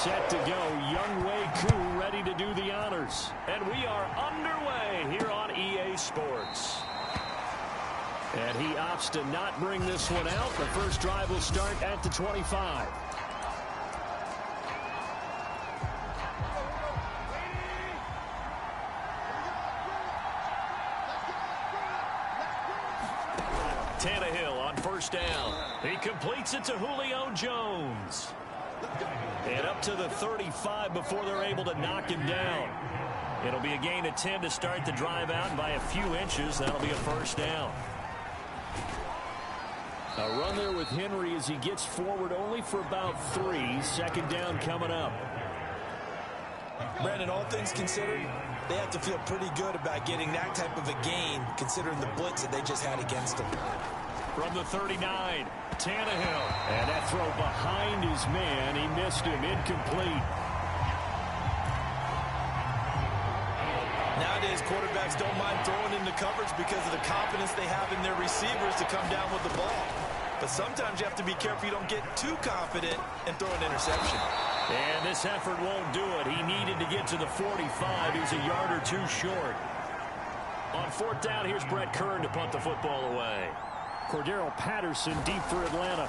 set to go. Young Wei Koo ready to do the honors. And we are underway here on EA Sports. And he opts to not bring this one out. The first drive will start at the 25. Tannehill on first down. He completes it to Julio Jones. And up to the 35 before they're able to knock him down. It'll be a gain of 10 to start the drive out, and by a few inches, that'll be a first down. A run there with Henry as he gets forward only for about 3. Second down coming up. Brandon, all things considered, they have to feel pretty good about getting that type of a gain, considering the blitz that they just had against them. From the 39, Tannehill. And that throw behind his man. He missed him. Incomplete. Nowadays, quarterbacks don't mind throwing into coverage because of the confidence they have in their receivers to come down with the ball. But sometimes you have to be careful you don't get too confident and throw an interception. And this effort won't do it. He needed to get to the 45. He's a yard or two short. On fourth down, here's Brett Kern to punt the football away. Cordero Patterson deep for Atlanta.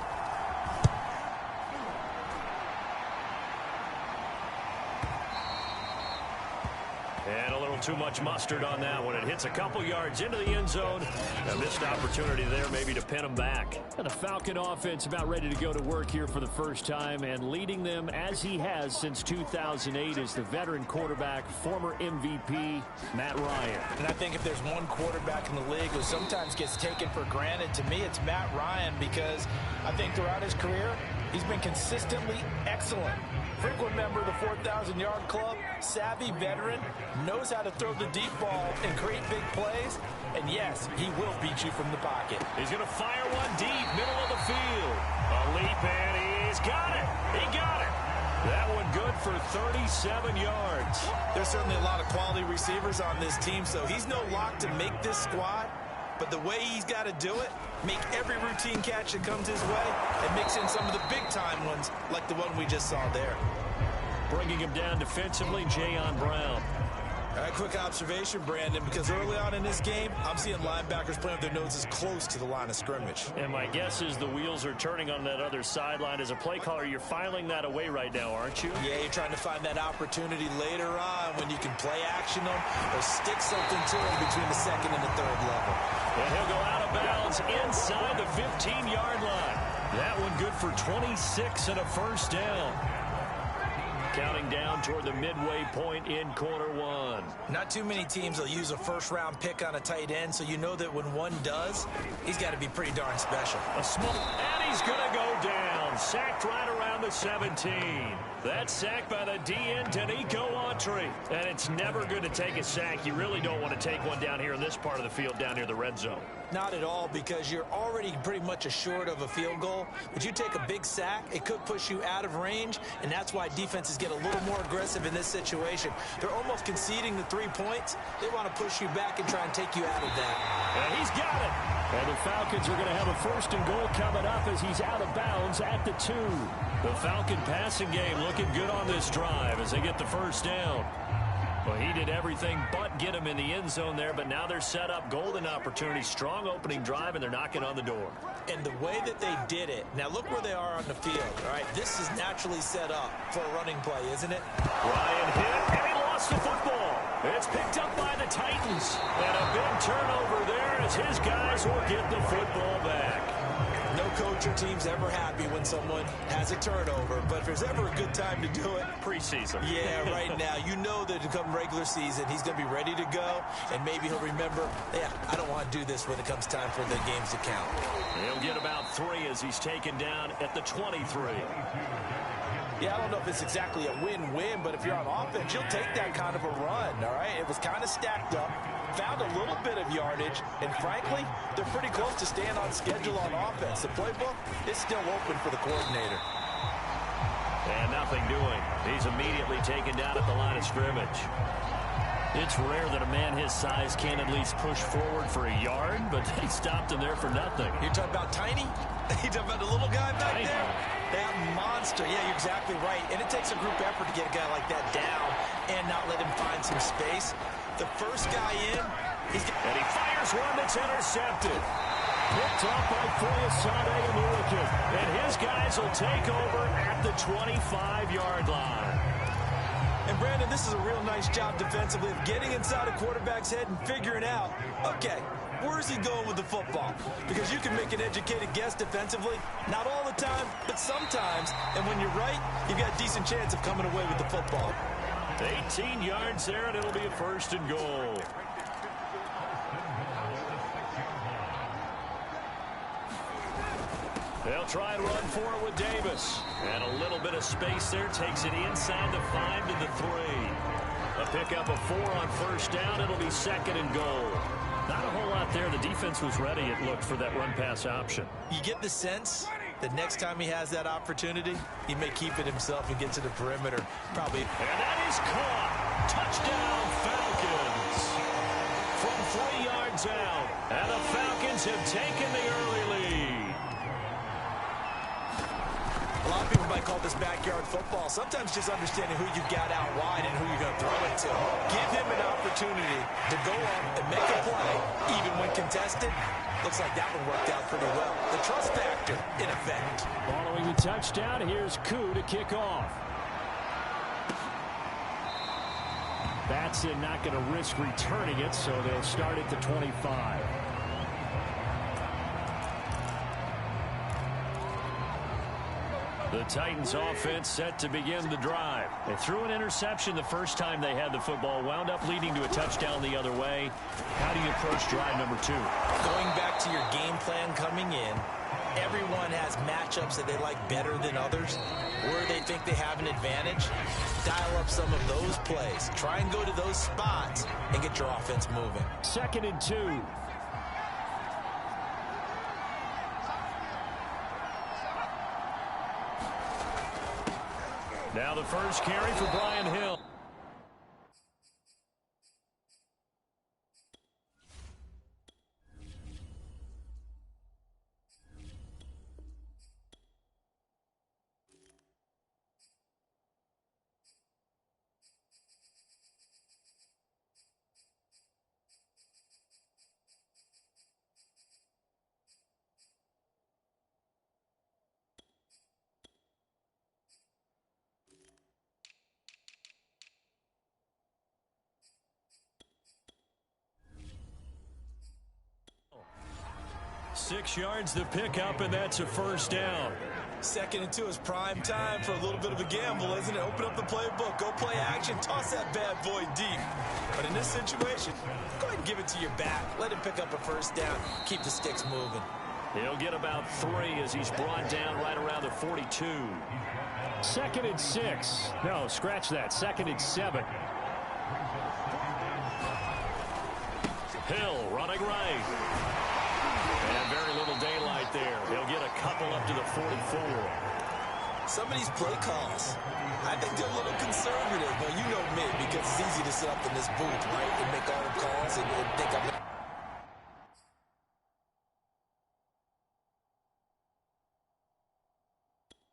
And a little too much mustard on that one. It hits a couple yards into the end zone. A missed opportunity there maybe to pin them back. And the Falcon offense about ready to go to work here for the first time, and leading them as he has since 2008 is the veteran quarterback, former MVP, Matt Ryan. And I think if there's one quarterback in the league who sometimes gets taken for granted, to me it's Matt Ryan, because I think throughout his career, he's been consistently excellent. Frequent member of the 4,000-yard club, savvy veteran, knows how to throw the deep ball and create big plays. And yes, he will beat you from the pocket. He's going to fire one deep, middle of the field. A leap, and he's got it. He got it. That one good for 37 yards. There's certainly a lot of quality receivers on this team, so he's no lock to make this squad. But the way he's got to do it, make every routine catch that comes his way, and mix in some of the big-time ones like the one we just saw there. Bringing him down defensively, Jayon Brown. All right, quick observation, Brandon, because early on in this game, I'm seeing linebackers playing with their noses close to the line of scrimmage. And my guess is the wheels are turning on that other sideline. As a play caller, you're filing that away right now, aren't you? Yeah, you're trying to find that opportunity later on when you can play action them or stick something to them between the second and the third level. And he'll go out of bounds inside the 15-yard line. That one good for 26 and a first down. Counting down toward the midway point in quarter one. Not too many teams will use a first-round pick on a tight end, so you know that when one does, he's got to be pretty darn special. A small, and he's going to go down. Sacked right around the 17. That's sacked by the DN, Danico Autry. And it's never good to take a sack. You really don't want to take one down here in this part of the field, down near the red zone. Not at all, because you're already pretty much assured of a field goal. But you take a big sack, it could push you out of range, and that's why defenses get a little more aggressive in this situation. They're almost conceding the 3 points. They want to push you back and try and take you out of that. And he's got it. And the Falcons are going to have a first and goal coming up as he's out of bounds at the 2. The Falcon passing game looking good on this drive as they get the first down. Well, he did everything but get him in the end zone there, but now they're set up. Golden opportunity, strong opening drive, and they're knocking on the door. And the way that they did it, now look where they are on the field, all right? This is naturally set up for a running play, isn't it? Ryan hit, and he lost the football. It's picked up by the Titans. And a big turnover there as his guys will get the football back. No coach or team's ever happy when someone has a turnover, but if there's ever a good time to do it, preseason. Yeah, right now. You know that to come regular season, he's going to be ready to go, and maybe he'll remember, yeah, I don't want to do this when it comes time for the games to count. He'll get about 3 as he's taken down at the 23. Yeah, I don't know if it's exactly a win-win, but if you're on offense, you'll take that kind of a run, all right? It was kind of stacked up, found a little bit of yardage, and frankly, they're pretty close to staying on schedule on offense. The playbook is still open for the coordinator. And nothing doing. He's immediately taken down at the line of scrimmage. It's rare that a man his size can at least push forward for a yard, but they stopped him there for nothing. You're talking about tiny? You're talking about the little guy back there? That monster monster. Yeah, you're exactly right. And it takes a group effort to get a guy like that down and not let him find some space. The first guy in, and he fires one that's intercepted. Picked up by Foyesade and Lurican. And his guys will take over at the 25-yard line. And Brandon, this is a real nice job defensively of getting inside a quarterback's head and figuring out, okay, where is he going with the football? Because you can make an educated guess defensively, not all the time, but sometimes. And when you're right, you've got a decent chance of coming away with the football. 18 yards there, and it'll be a 1st and goal. They'll try and run for it with Davis. And a little bit of space there. Takes it inside the 5 to the 3. A pickup of 4 on 1st down. It'll be 2nd and goal. Not a whole lot there. The defense was ready, it looked, for that run-pass option. You get the sense that next time he has that opportunity, he may keep it himself and get to the perimeter. Probably. And that is caught. Touchdown, Falcons. From 3 yards out. And the Falcons have taken the early lead. A lot of people might call this backyard football. Sometimes just understanding who you got out wide and who you're going to throw it to. Give him an opportunity to go up and make a play, even when contested. Looks like that one worked out pretty well. The trust factor in effect. Following the touchdown, here's Koo to kick off. Batson not going to risk returning it, so they'll start at the 25. The Titans offense set to begin the drive. They threw an interception the first time they had the football, wound up leading to a touchdown the other way. How do you approach drive number 2? Going back to your game plan coming in, everyone has matchups that they like better than others. Where they think they have an advantage, dial up some of those plays. Try and go to those spots and get your offense moving. 2nd and 2. Now the first carry for Brian Hill. Six yards the pickup, and that's a 1st down. 2nd and 2 is prime time for a little bit of a gamble, isn't it? Open up the playbook, go play action, toss that bad boy deep. But in this situation, go ahead and give it to your back. Let him pick up a 1st down. Keep the sticks moving. He'll get about 3 as he's brought down right around the 42. 2nd and 6. No, scratch that. 2nd and 7. Hill running right. And very little daylight there. He'll get a couple up to the 44. Some of these play calls, I think they're a little conservative, but you know me, because it's easy to sit up in this booth, right, and make all the calls and think I'm going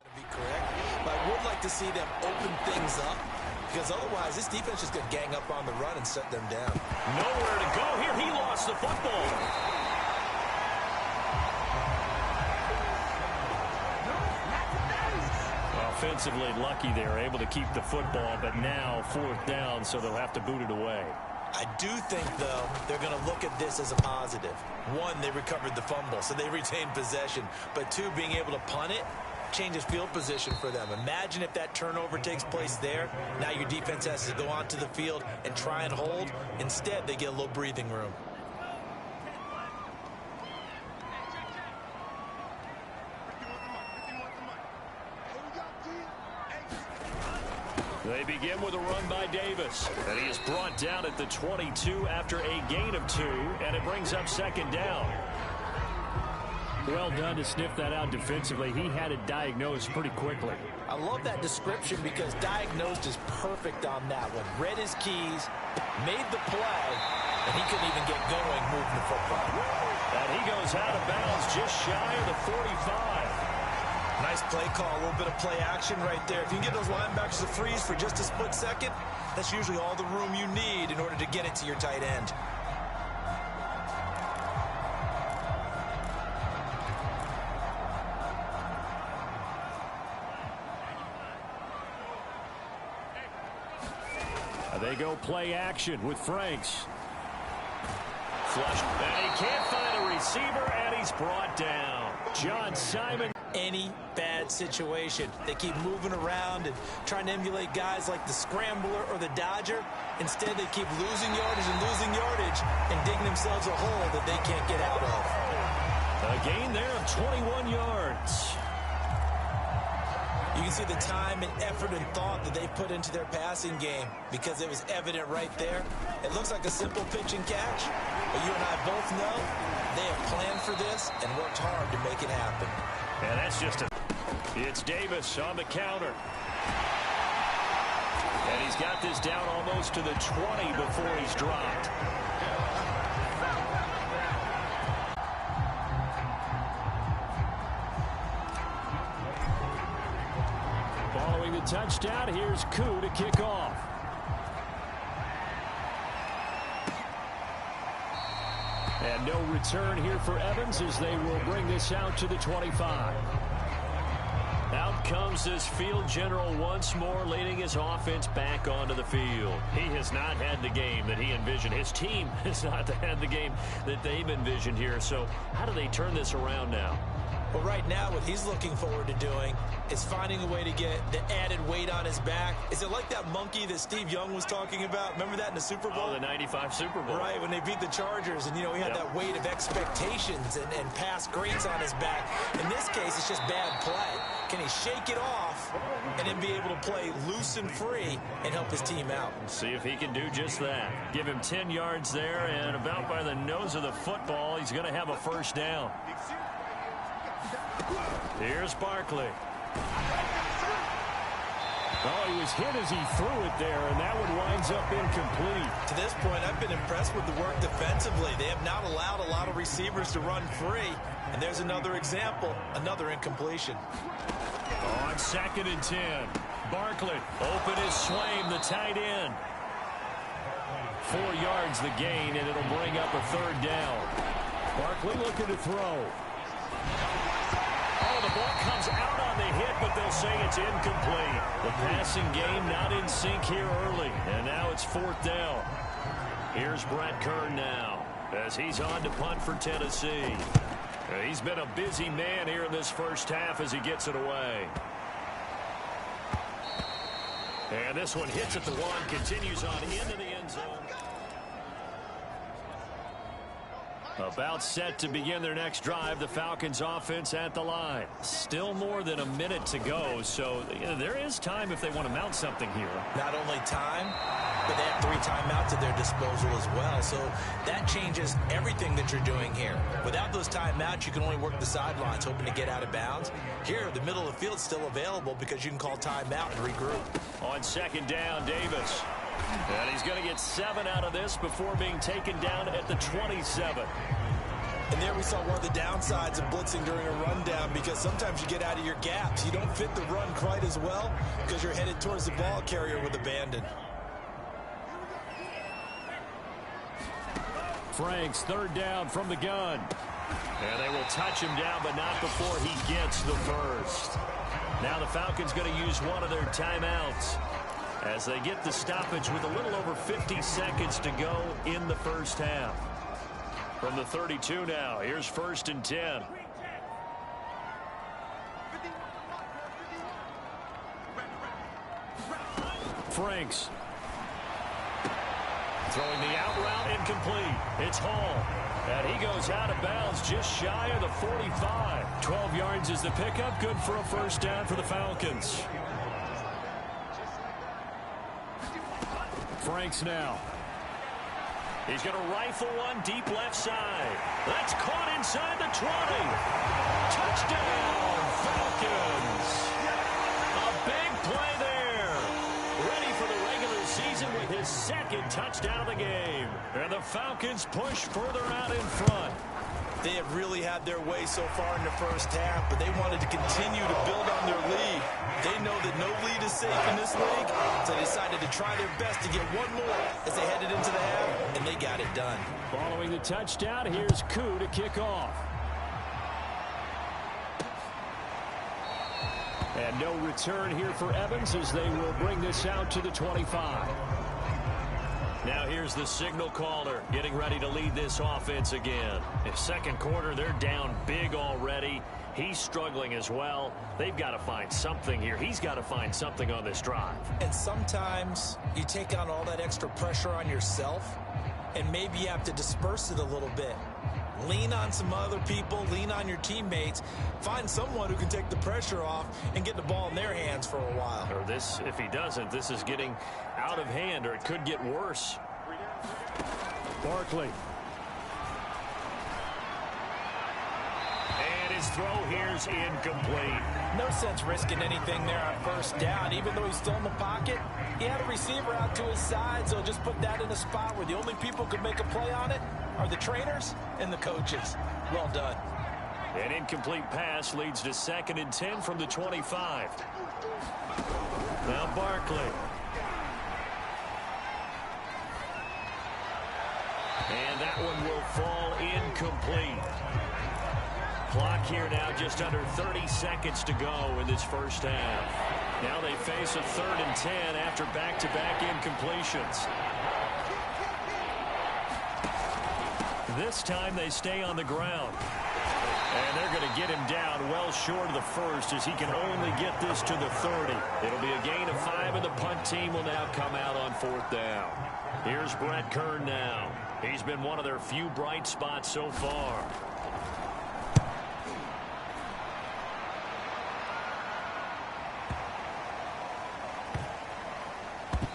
to be correct. But I would like to see them open things up, because otherwise this defense is going to gang up on the run and shut them down. Nowhere to go here. He lost the football. Offensively lucky they were able to keep the football, but now 4th down, so they'll have to boot it away. I do think, though, they're going to look at this as a positive. 1, they recovered the fumble, so they retained possession. But 2, being able to punt it changes field position for them. Imagine if that turnover takes place there. Now your defense has to go onto the field and try and hold. Instead, they get a little breathing room. They begin with a run by Davis. And he is brought down at the 22 after a gain of 2, and it brings up 2nd down. Well done to sniff that out defensively. He had it diagnosed pretty quickly. I love that description because diagnosed is perfect on that one. Read his keys, made the play, and he couldn't even get going moving the football. And he goes out of bounds just shy of the 45. Nice play call, a little bit of play action right there. If you can get those linebackers to freeze for just a split second, that's usually all the room you need in order to get it to your tight end. They go play action with Franks. Flush, and he can't find a receiver, and he's brought down. John Simon. Any bad situation, they keep moving around and trying to emulate guys like the Scrambler or the Dodger. Instead, they keep losing yardage and digging themselves a hole that they can't get out of. A gain there of 21 yards. You can see the time and effort and thought that they put into their passing game because it was evident right there. It looks like a simple pitch and catch, but you and I both know they have planned for this and worked hard to make it happen. And that's just it's Davis on the counter. And he's got this down almost to the 20 before he's dropped. Following the touchdown, here's Koo to kick off. And no return here for Evans as they will bring this out to the 25. Out comes this field general once more, leading his offense back onto the field. He has not had the game that he envisioned. His team has not had the game that they've envisioned here. So how do they turn this around now? Well, right now, what he's looking forward to doing is finding a way to get the added weight on his back. Is it like that monkey that Steve Young was talking about? Remember that in the Super Bowl? Oh, the 95 Super Bowl. Right, when they beat the Chargers, and, you know, he had that weight of expectations and past greats on his back. In this case, it's just bad play. Can he shake it off and then be able to play loose and free and help his team out? See if he can do just that. Give him 10 yards there, and about by the nose of the football, he's going to have a first down. Here's Barkley. Oh, he was hit as he threw it there, and that one winds up incomplete. To this point, I've been impressed with the work defensively. They have not allowed a lot of receivers to run free. And there's another example, another incompletion. On 2nd and 10, Barkley, open is Swaim, the tight end. 4 yards the gain, and it'll bring up a third down. Barkley looking to throw. Oh, the ball comes out on the hit, but they'll say it's incomplete. The passing game not in sync here early, and now it's 4th down. Here's Brett Kern now as he's on to punt for Tennessee. He's been a busy man here in this first half as he gets it away. And this one hits at the 1, continues on into the end zone. About set to begin their next drive, the Falcons offense at the line. Still more than a minute to go, so there is time if they want to mount something here. Not only time, but they have 3 timeouts at their disposal as well, so that changes everything that you're doing here. Without those timeouts, you can only work the sidelines, hoping to get out of bounds. Here, the middle of the field is still available because you can call timeout and regroup. On 2nd down, Davis. And he's going to get 7 out of this before being taken down at the 27. And there we saw one of the downsides of blitzing during a rundown, because sometimes you get out of your gaps. You don't fit the run quite as well because you're headed towards the ball carrier with abandon. Franks, 3rd down from the gun. And they will touch him down, but not before he gets the first. Now the Falcons going to use one of their timeouts as they get the stoppage with a little over 50 seconds to go in the first half. From the 32 now, here's 1st and 10. Franks. Throwing the out route, incomplete. It's Hall. And he goes out of bounds just shy of the 45. 12 yards is the pickup. Good for a first down for the Falcons. Franks now. He's going to rifle one deep left side. That's caught inside the 20. Touchdown, Falcons. A big play there. Ready for the regular season with his 2nd touchdown of the game. And the Falcons push further out in front. They have really had their way so far in the first half, but they wanted to continue to build on their lead. They know that no lead is safe in this league, so they decided to try their best to get one more as they headed into the half, and they got it done. Following the touchdown, here's Koo to kick off. And no return here for Evans as they will bring this out to the 25. Now here's the signal caller getting ready to lead this offense again. In second quarter, they're down big already. He's struggling as well. They've got to find something here. He's got to find something on this drive. And sometimes you take on all that extra pressure on yourself, and maybe you have to disperse it a little bit. Lean on some other people, lean on your teammates, find someone who can take the pressure off and get the ball in their hands for a while. Or this, if he doesn't, this is getting out of hand, or it could get worse. Barkley. And his throw here's incomplete. No sense risking anything there on first down. Even though he's still in the pocket, he had a receiver out to his side, so just put that in a spot where the only people who can make a play on it are the trainers and the coaches. Well done. An incomplete pass leads to 2nd and 10 from the 25. Now Barkley. And that one will fall incomplete. Clock here now just under 30 seconds to go in this first half. Now they face a 3rd and 10 after back-to-back incompletions. This time they stay on the ground. And they're going to get him down well short of the first as he can only get this to the 30. It'll be a gain of 5, and the punt team will now come out on 4th down. Here's Brett Kern now. He's been one of their few bright spots so far.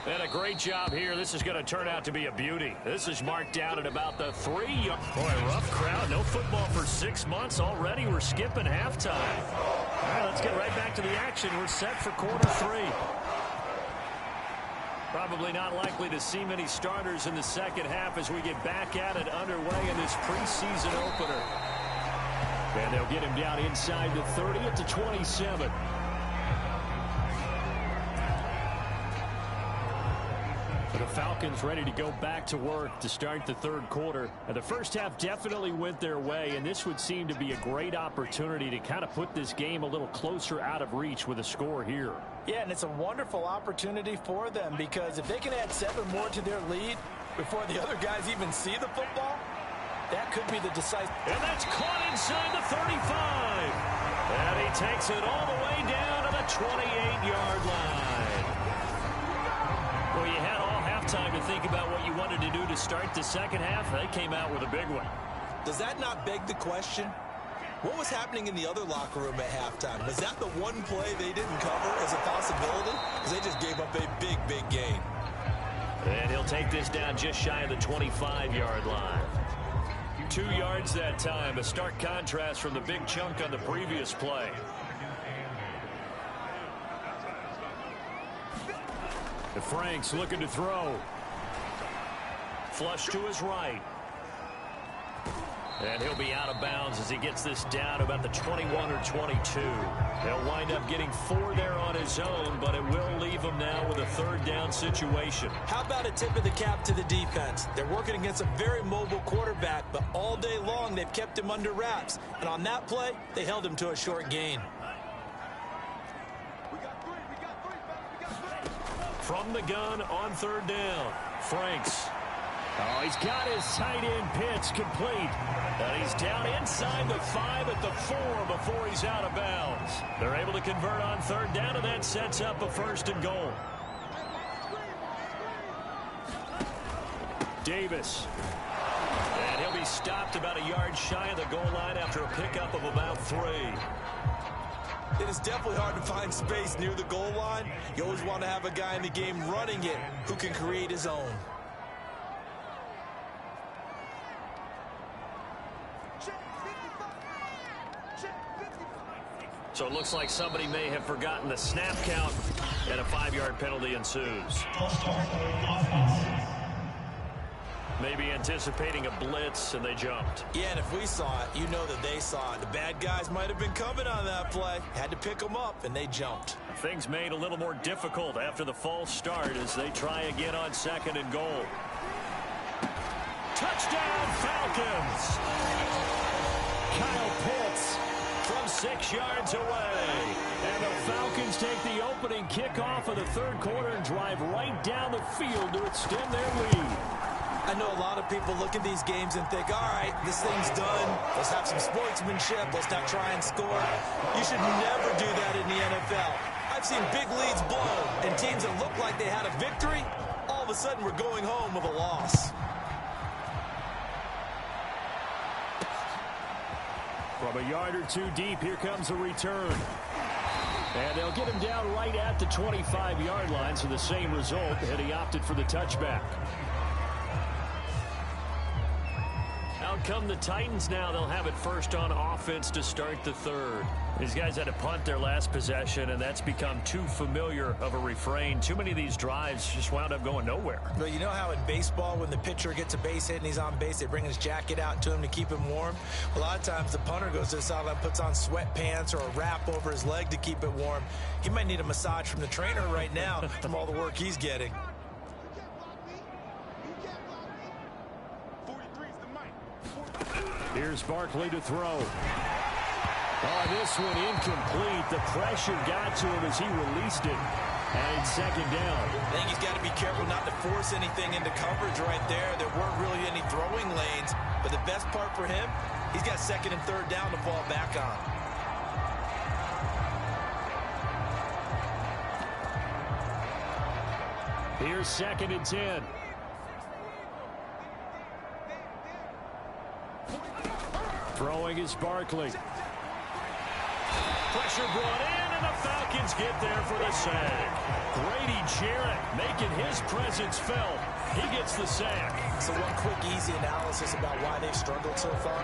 And a great job here. This is going to turn out to be a beauty. This is marked out at about the 3-yard. Boy, rough crowd. No football for 6 months already. We're skipping halftime. All right, let's get right back to the action. We're set for quarter 3. Probably not likely to see many starters in the second half as we get back at it underway in this preseason opener. And they'll get him down inside the 30 at the 27. The Falcons ready to go back to work to start the 3rd quarter. And the first half definitely went their way, and this would seem to be a great opportunity to kind of put this game a little closer out of reach with a score here. Yeah, and it's a wonderful opportunity for them because if they can add 7 more to their lead before the other guys even see the football, that could be the decisive. And that's caught inside the 35. And he takes it all the way down to the 28-yard line. Well, you had all halftime to think about what you wanted to do to start the second half. They came out with a big one. Does that not beg the question? What was happening in the other locker room at halftime? Was that the one play they didn't cover as a possibility? Because they just gave up a big, big gain. And he'll take this down just shy of the 25-yard line. 2 yards that time, a stark contrast from the big chunk on the previous play. And Frank's looking to throw. Flush to his right. And he'll be out of bounds as he gets this down about the 21 or 22. He'll wind up getting 4 there on his own, but it will leave him now with a 3rd down situation. How about a tip of the cap to the defense? They're working against a very mobile quarterback, but all day long they've kept him under wraps. And on that play, they held him to a short gain. From the gun on 3rd down, Franks. Oh, he's got his tight end pitch complete. And he's down inside the 5 at the 4 before he's out of bounds. They're able to convert on 3rd down, and that sets up a 1st and goal. Davis. And he'll be stopped about a yard shy of the goal line after a pickup of about 3. It is definitely hard to find space near the goal line. You always want to have a guy in the game running it who can create his own. So it looks like somebody may have forgotten the snap count, and a 5-yard penalty ensues. Maybe anticipating a blitz, and they jumped. Yeah, and if we saw it, you know that they saw it. The bad guys might have been coming on that play. Had to pick them up, and they jumped. Things made a little more difficult after the false start as they try again on 2nd and goal. Touchdown, Falcons! Kyle Pitts from 6 yards away. And the Falcons take the opening kickoff of the 3rd quarter and drive right down the field to extend their lead. I know a lot of people look at these games and think, all right, this thing's done. Let's have some sportsmanship. Let's not try and score. You should never do that in the NFL. I've seen big leads blown, and teams that look like they had a victory, all of a sudden we're going home with a loss. From a yard or 2 deep, here comes a return. And they'll get him down right at the 25-yard line, so the same result, and he opted for the touchback. Out come the Titans now. They'll have it first on offense to start the 3rd. These guys had to punt their last possession, and that's become too familiar of a refrain. Too many of these drives just wound up going nowhere. But you know how in baseball, when the pitcher gets a base hit and he's on base, they bring his jacket out to him to keep him warm? A lot of times the punter goes to the sideline, puts on sweatpants or a wrap over his leg to keep it warm. He might need a massage from the trainer right now from all the work he's getting. Here's Barkley to throw. Oh, this one incomplete. The pressure got to him as he released it. And it's 2nd down. I think he's got to be careful not to force anything into coverage right there. There weren't really any throwing lanes. But the best part for him, he's got 2nd and 3rd down to fall back on. Here's 2nd and 10. Throwing is Barkley. Pressure brought in, and the Falcons get there for the sack. Grady Jarrett making his presence felt. He gets the sack. So one quick, easy analysis about why they've struggled so far.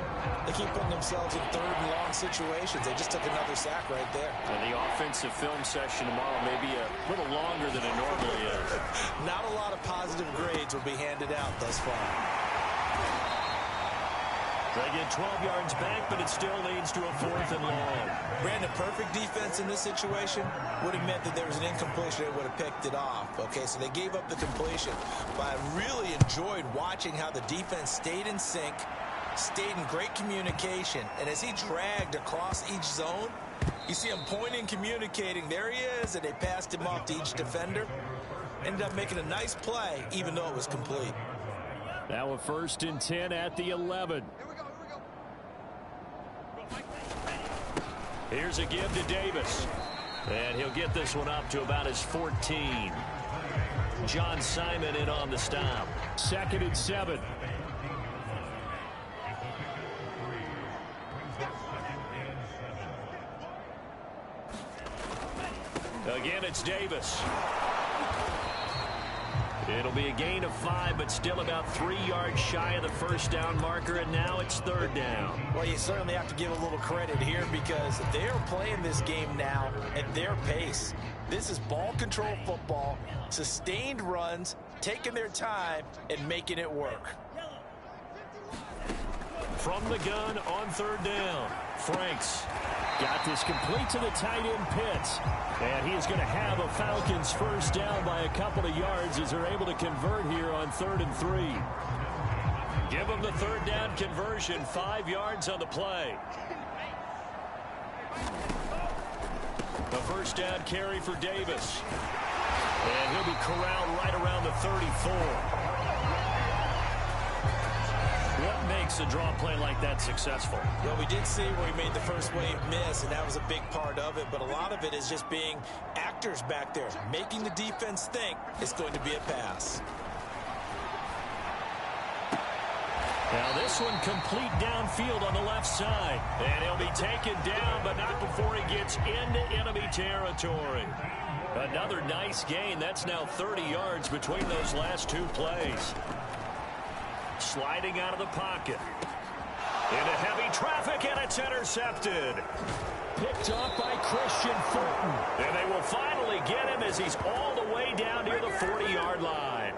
They keep putting themselves in 3rd and long situations. They just took another sack right there. And the offensive film session tomorrow may be a little longer than it normally is. Not a lot of positive grades will be handed out thus far. They get 12 yards back, but it still leads to a 4th and long. Brandon, perfect defense in this situation would have meant that there was an incompletion. They would have picked it off. Okay, so they gave up the completion. But I really enjoyed watching how the defense stayed in sync, stayed in great communication. And as he dragged across each zone, you see him pointing, communicating. There he is, and they passed him off to each defender. Ended up making a nice play, even though it was complete. Now a 1st and 10 at the 11. Here's a give to Davis. And he'll get this one up to about his 14. John Simon in on the stop. 2nd and 7. Again, it's Davis. It'll be a gain of 5, but still about 3 yards shy of the 1st down marker, and now it's 3rd down. Well, you certainly have to give a little credit here because they're playing this game now at their pace. This is ball control football, sustained runs, taking their time, and making it work. From the gun on 3rd down, Franks got this complete to the tight end Pitts. And he is going to have a Falcons 1st down by a couple of yards as they're able to convert here on 3rd and 3. Give them the 3rd down conversion, 5 yards on the play. The 1st down carry for Davis. And he'll be corralled right around the 34. What makes a draw play like that successful? Well, we did see where he made the first wave miss, and that was a big part of it. But a lot of it is just being actors back there, making the defense think it's going to be a pass. Now this one complete downfield on the left side. And he'll be taken down, but not before he gets into enemy territory. Another nice gain. That's now 30 yards between those last 2 plays. Sliding out of the pocket. Into heavy traffic, and it's intercepted. Picked up by Christian Fulton. And they will finally get him as he's all the way down near the 40-yard line.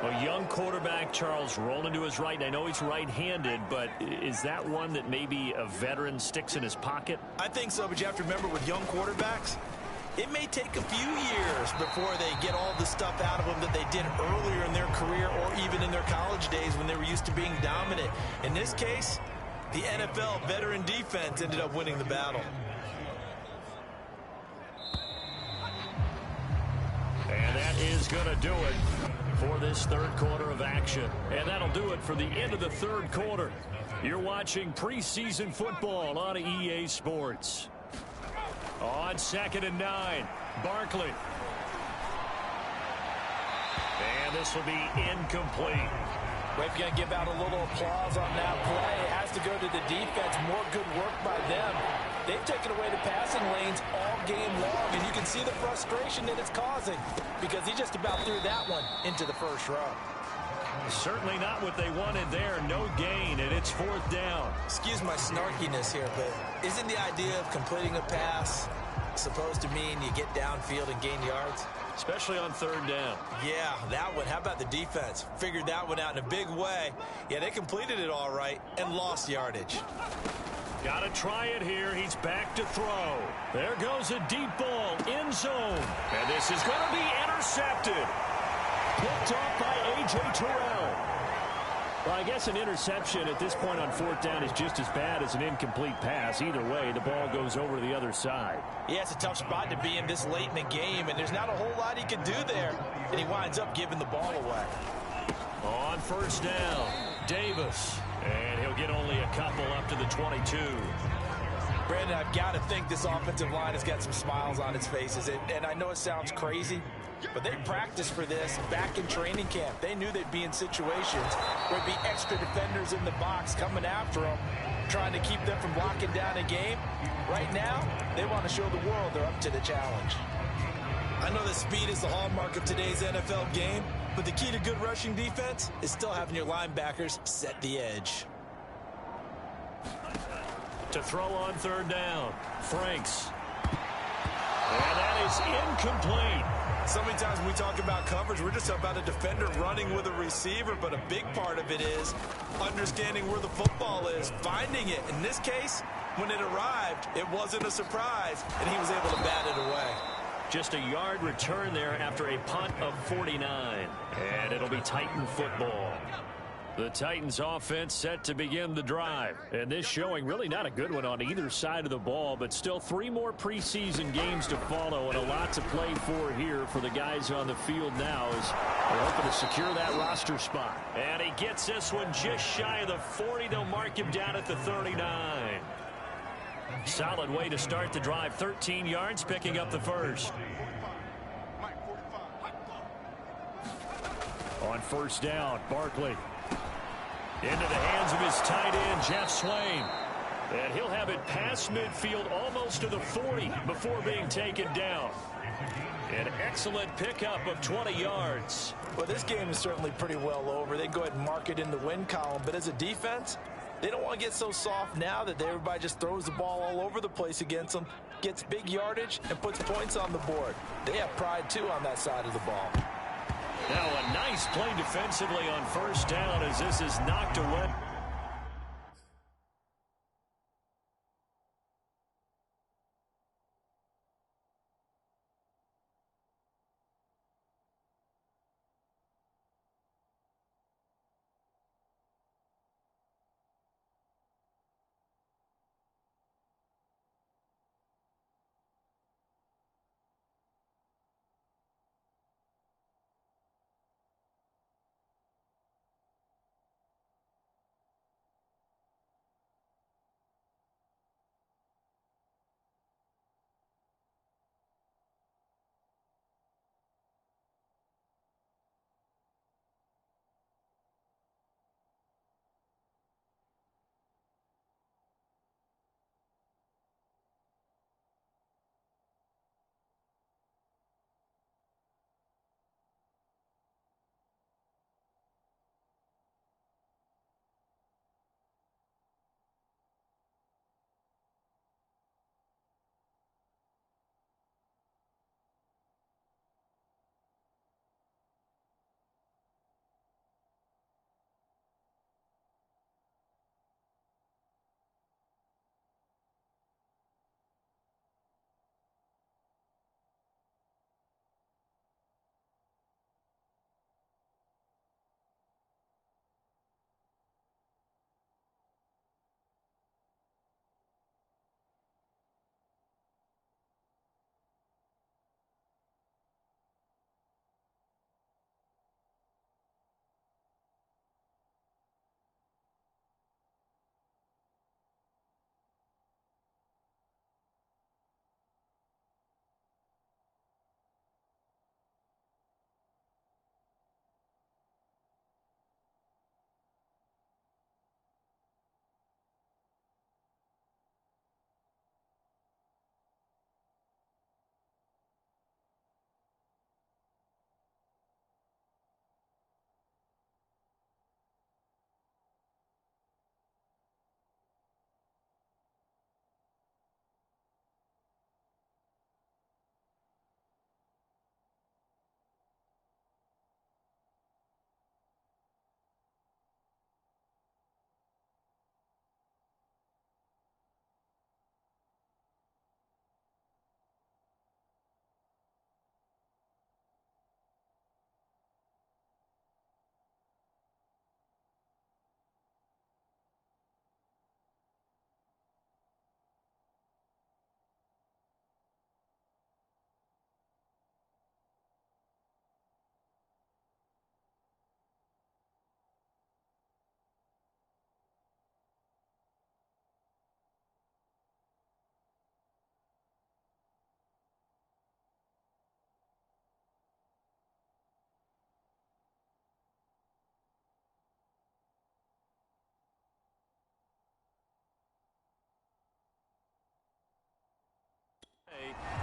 A young quarterback, Charles, rolling to his right. I know he's right-handed, but is that one that maybe a veteran sticks in his pocket? I think so, but you have to remember with young quarterbacks, it may take a few years before they get all the stuff out of them that they did earlier in their career or even in their college days when they were used to being dominant. In this case, the NFL veteran defense ended up winning the battle. And that is going to do it for this third quarter of action. And that'll do it for the end of the third quarter. You're watching preseason football on EA Sports. On 2nd and 9, Barkley. And this will be incomplete. We're going to give out a little applause on that play. It has to go to the defense. More good work by them. They've taken away the passing lanes all game long, and you can see the frustration that it's causing because he just about threw that one into the first row. Certainly not what they wanted there. No gain, and it's 4th down. Excuse my snarkiness here, but isn't the idea of completing a pass supposed to mean you get downfield and gain yards? Especially on 3rd down. Yeah, that one. How about the defense? Figured that one out in a big way. Yeah, they completed it all right and lost yardage. Got to try it here. He's back to throw. There goes a deep ball, end zone. And this is going to be intercepted. Picked off by A.J. Terrell. Well, I guess an interception at this point on 4th down is just as bad as an incomplete pass. Either way, the ball goes over to the other side. Yeah, it's a tough spot to be in this late in the game, and there's not a whole lot he can do there. And he winds up giving the ball away. On 1st down, Davis. And he'll get only a couple up to the 22. Brandon, I've got to think this offensive line has got some smiles on its faces. And I know it sounds crazy, but they practiced for this back in training camp. They knew they'd be in situations where there'd be extra defenders in the box coming after them, trying to keep them from locking down a game. Right now, they want to show the world they're up to the challenge. I know that speed is the hallmark of today's NFL game, but the key to good rushing defense is still having your linebackers set the edge. To throw on 3rd down, Franks. And that is incomplete. So many times when we talk about coverage, we're just about a defender running with a receiver, but a big part of it is understanding where the football is, finding it. In this case, when it arrived, it wasn't a surprise, and he was able to bat it away. Just a yard return there after a punt of 49. And it'll be Titan football. The Titans offense set to begin the drive. And this showing really not a good one on either side of the ball, but still 3 more preseason games to follow and a lot to play for here for the guys on the field now as they're hoping to secure that roster spot. And he gets this one just shy of the 40. They'll mark him down at the 39. Solid way to start the drive. 13 yards, picking up the first. On 1st down, Barkley. Into the hands of his tight end, Jeff Swain. And he'll have it past midfield almost to the 40 before being taken down. An excellent pickup of 20 yards. Well, this game is certainly pretty well over. They go ahead and mark it in the win column. But as a defense, they don't want to get so soft now that everybody just throws the ball all over the place against them, gets big yardage, and puts points on the board. They have pride, too, on that side of the ball. Now a nice play defensively on 1st down as this is knocked away.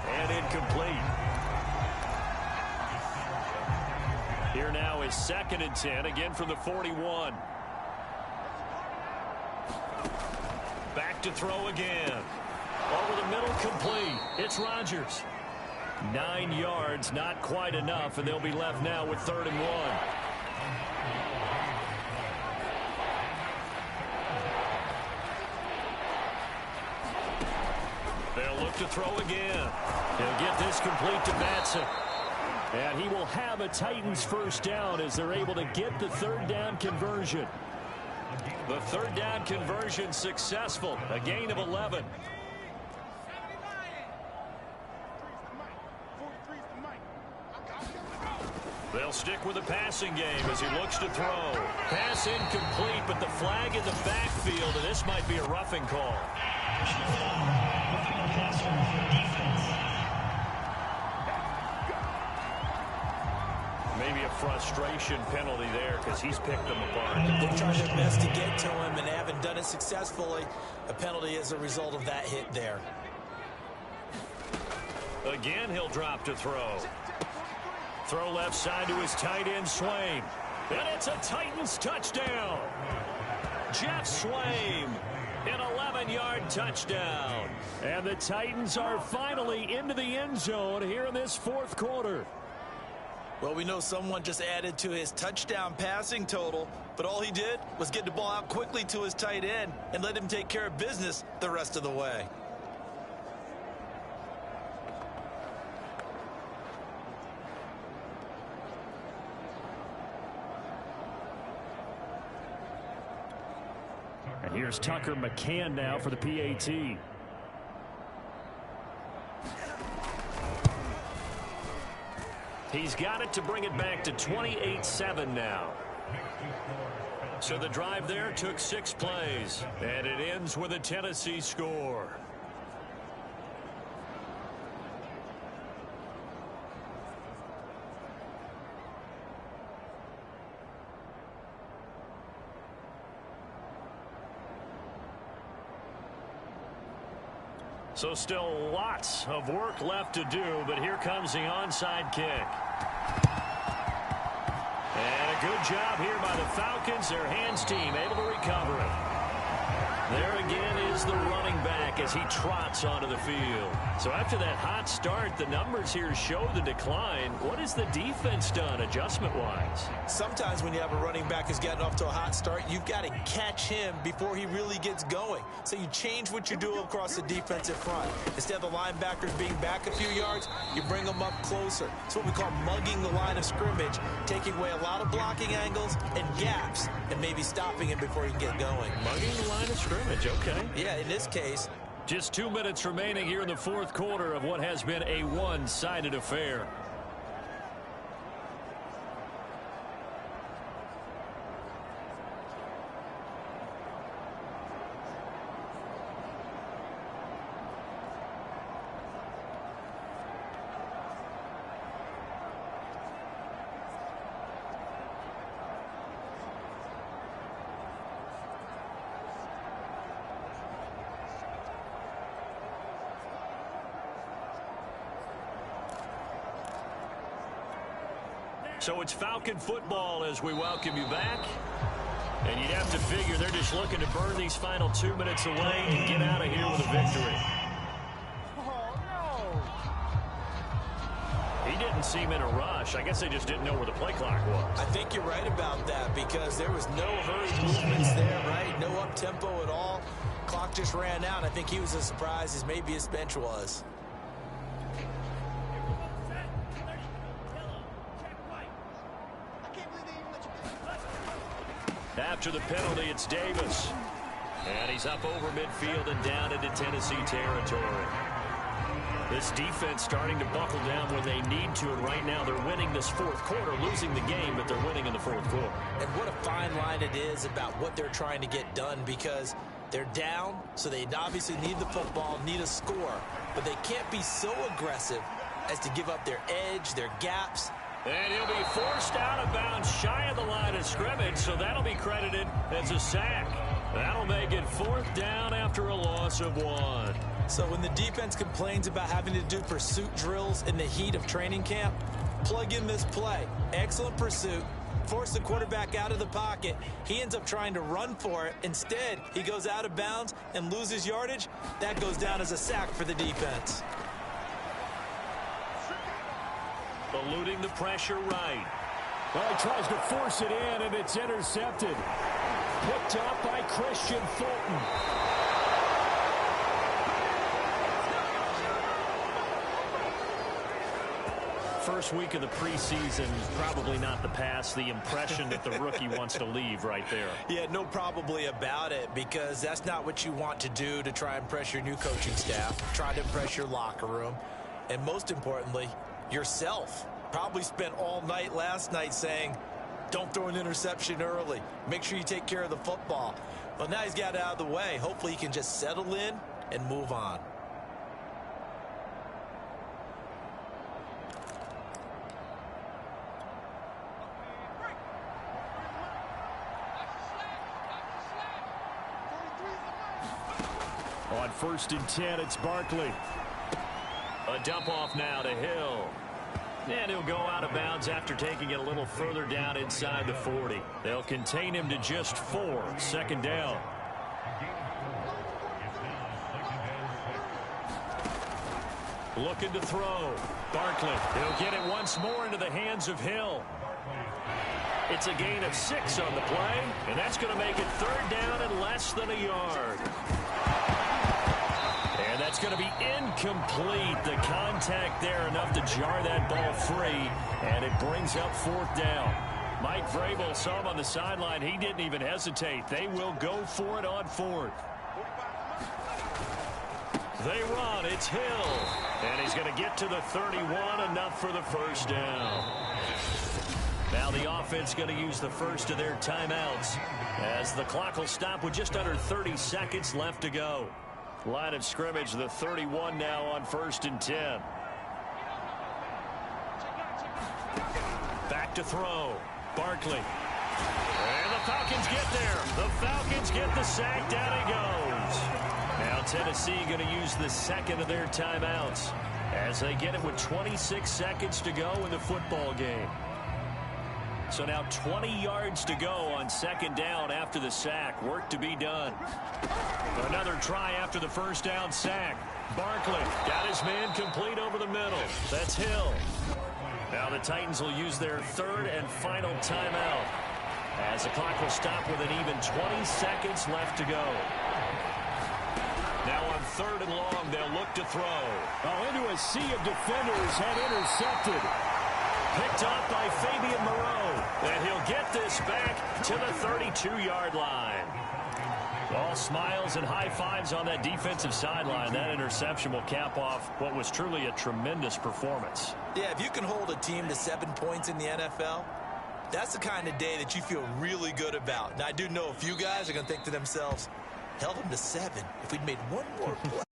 And incomplete. Here now is 2nd and 10, again from the 41. Back to throw again. Over the middle, complete. It's Rodgers. 9 yards, not quite enough, and they'll be left now with 3rd and 1. They'll look to throw again. He'll get this complete to Batson. And he will have a Titans first down as they're able to get the 3rd down conversion. The 3rd down conversion successful. A gain of 11. They'll stick with the passing game as he looks to throw. Pass incomplete, but the flag in the backfield, and this might be a roughing call. Maybe a frustration penalty there because he's picked them apart. They're trying their best to get to him, and they haven't done it successfully. A penalty is a result of that hit there. Again, he'll drop to throw. Throw left side to his tight end, Swaim. And it's a Titans touchdown. Jeff Swaim, an 11-yard touchdown. And the Titans are finally into the end zone here in this 4th quarter. Well, we know someone just added to his touchdown passing total, but all he did was get the ball out quickly to his tight end and let him take care of business the rest of the way. And here's Tucker McCann now for the PAT. He's got it to bring it back to 28-7 now. So the drive there took 6 plays, and it ends with a Tennessee score. So still lots of work left to do, but here comes the onside kick. And a good job here by the Falcons, their hands team, able to recover it. There again is the running back as he trots onto the field. So after that hot start, the numbers here show the decline. What has the defense done adjustment-wise? Sometimes when you have a running back who's getting off to a hot start, you've got to catch him before he really gets going. So you change what you do across the defensive front. Instead of the linebackers being back a few yards, you bring them up closer. It's what we call mugging the line of scrimmage, taking away a lot of blocking angles and gaps, and maybe stopping him before he can get going. Mugging the line of scrimmage, okay. Yeah, in this case. Just 2 minutes remaining here in the 4th quarter of what has been a one-sided affair. So it's Falcon football as we welcome you back. And you'd have to figure they're just looking to burn these final 2 minutes away and get out of here with a victory. He didn't seem in a rush. I guess they just didn't know where the play clock was. I think you're right about that because there was no hurried movements there, right? No up-tempo at all. Clock just ran out. I think he was as surprised as maybe his bench was. After the penalty, it's Davis. And he's up over midfield and down into Tennessee territory. This defense starting to buckle down when they need to, and right now they're winning this 4th quarter, losing the game, but they're winning in the 4th quarter. And what a fine line it is about what they're trying to get done because they're down, so they obviously need the football, need a score, but they can't be so aggressive as to give up their edge, their gaps. And he'll be forced out of bounds shy of the line of scrimmage, so that'll be credited as a sack. That'll make it 4th down after a loss of 1. So when the defense complains about having to do pursuit drills in the heat of training camp, plug in this play. Excellent pursuit. Force the quarterback out of the pocket. He ends up trying to run for it. Instead, he goes out of bounds and loses yardage. That goes down as a sack for the defense. Eluding the pressure right. Well, he tries to force it in, and it's intercepted. Picked up by Christian Fulton. First week of the preseason, probably not the pass, the impression that the rookie wants to leave right there. Yeah, no probably about it, because that's not what you want to do to try and impress your new coaching staff, try to impress your locker room, and most importantly, yourself. Probably spent all night last night saying, don't throw an interception early. Make sure you take care of the football. Well, now he's got it out of the way. Hopefully he can just settle in and move on. On 1st and 10, it's Barkley. A dump off now to Hill. And he'll go out of bounds after taking it a little further down inside the 40. They'll contain him to just 4. Second down. Looking to throw. Barkley. He'll get it once more into the hands of Hill. It's a gain of 6 on the play, and that's going to make it 3rd down and less than a yard. And that's going to be incomplete. The contact there enough to jar that ball free, and it brings up 4th down. Mike Vrabel saw him on the sideline. He didn't even hesitate. They will go for it on 4th. They run. It's Hill. And he's going to get to the 31, enough for the 1st down. Now the offense going to use the first of their timeouts as the clock will stop with just under 30 seconds left to go. Line of scrimmage, the 31 now on 1st and 10. Back to throw. Barkley. And the Falcons get there. The Falcons get the sack. Down he goes. Now Tennessee going to use the second of their timeouts as they get it with 26 seconds to go in the football game. So now 20 yards to go on 2nd down after the sack. Work to be done. Another try after the 1st down sack. Barkley got his man complete over the middle. That's Hill. Now the Titans will use their 3rd and final timeout as the clock will stop with an even 20 seconds left to go. Now on 3rd and long, they'll look to throw. Into a sea of defenders, had intercepted. Picked up by Fabian Moreau. And he'll get this back to the 32-yard line. All smiles and high fives on that defensive sideline. That interception will cap off what was truly a tremendous performance. Yeah, if you can hold a team to 7 points in the NFL, that's the kind of day that you feel really good about. Now, I do know a few guys are going to think to themselves, held them to 7. If we'd made one more play.